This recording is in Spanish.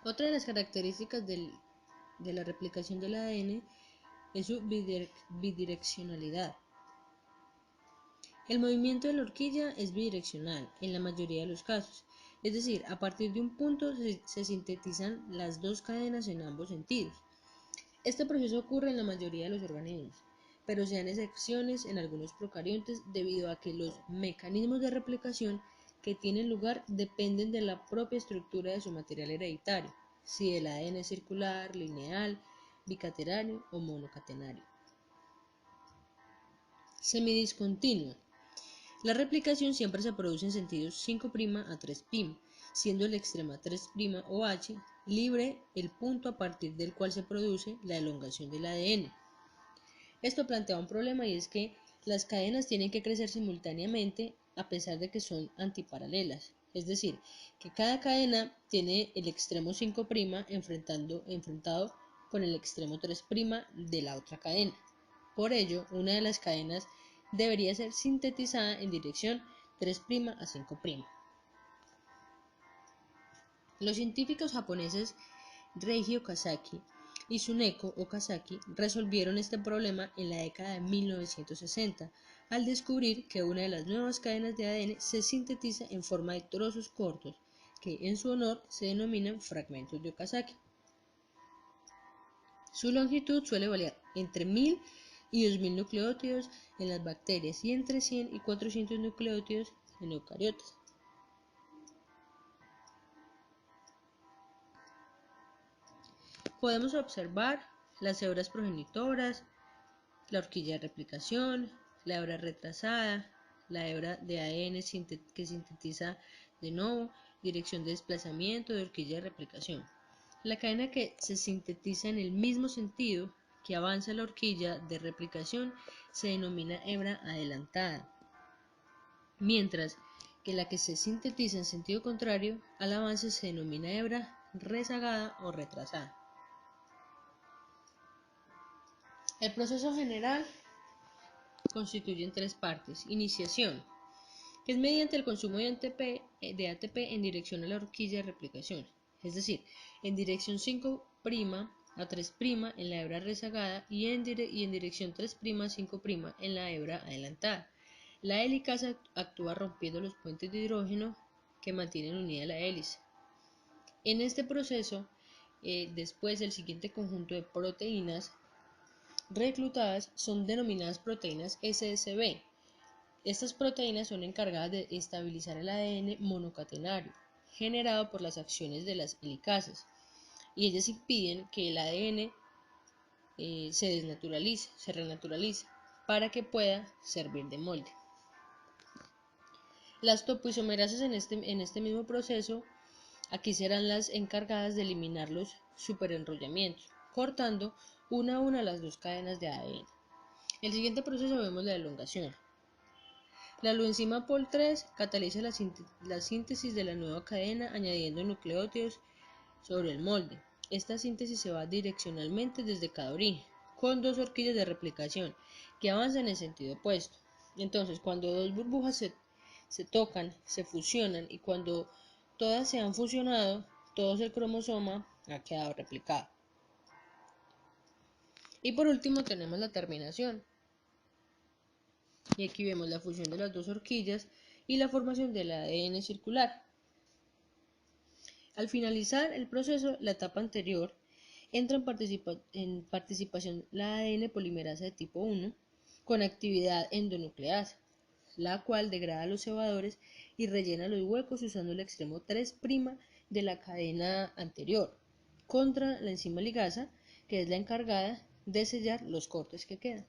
Otra de las características de la replicación del ADN es su bidireccionalidad. El movimiento de la horquilla es bidireccional en la mayoría de los casos, es decir, a partir de un punto se sintetizan las dos cadenas en ambos sentidos. Este proceso ocurre en la mayoría de los organismos, pero se dan excepciones en algunos procariontes debido a que los mecanismos de replicación que tienen lugar dependen de la propia estructura de su material hereditario, si el ADN es circular, lineal, bicatenario o monocatenario. Semidiscontinuo. La replicación siempre se produce en sentidos 5' a 3', siendo el extremo 3' o H libre el punto a partir del cual se produce la elongación del ADN. Esto plantea un problema y es que las cadenas tienen que crecer simultáneamente a pesar de que son antiparalelas, es decir, que cada cadena tiene el extremo 5' enfrentado con el extremo 3' de la otra cadena. Por ello, una de las cadenas debería ser sintetizada en dirección 3' a 5'. Los científicos japoneses Reiji Okazaki y Tsuneko Okazaki resolvieron este problema en la década de 1960 al descubrir que una de las nuevas cadenas de ADN se sintetiza en forma de trozos cortos que en su honor se denominan fragmentos de Okazaki. Su longitud suele variar entre 1000 y 2000 nucleótidos en las bacterias y entre 100 y 400 nucleótidos en eucariotas. Podemos observar las hebras progenitoras, la horquilla de replicación, la hebra retrasada, la hebra de ADN que sintetiza de nuevo, dirección de desplazamiento de horquilla de replicación. La cadena que se sintetiza en el mismo sentido que avanza la horquilla de replicación se denomina hebra adelantada, mientras que la que se sintetiza en sentido contrario al avance se denomina hebra rezagada o retrasada. El proceso general constituye en tres partes. Iniciación, que es mediante el consumo de ATP en dirección a la horquilla de replicación, es decir, en dirección 5' a 3' en la hebra rezagada y en dirección 3' a 5' en la hebra adelantada. La helicasa actúa rompiendo los puentes de hidrógeno que mantienen unida la hélice. En este proceso, después el siguiente conjunto de proteínas reclutadas son denominadas proteínas SSB. Estas proteínas son encargadas de estabilizar el ADN monocatenario generado por las acciones de las helicasas y ellas impiden que el ADN se renaturalice para que pueda servir de molde. Las topoisomerasas en este mismo proceso aquí serán las encargadas de eliminar los superenrollamientos, cortando una a una las dos cadenas de ADN. En el siguiente proceso vemos la elongación. La coenzima Pol3 cataliza la síntesis de la nueva cadena añadiendo nucleótidos sobre el molde. Esta síntesis se va direccionalmente desde cada origen, con dos horquillas de replicación que avanzan en sentido opuesto. Entonces, cuando dos burbujas se tocan, se fusionan y cuando todas se han fusionado, todo el cromosoma ha quedado replicado. Y por último tenemos la terminación. Y aquí vemos la fusión de las dos horquillas y la formación del ADN circular. Al finalizar el proceso, la etapa anterior, entra en participación la ADN polimerasa de tipo 1 con actividad endonucleasa, la cual degrada los cebadores y rellena los huecos usando el extremo 3' de la cadena anterior contra la enzima ligasa, que es la encargada de sellar los cortes que quedan.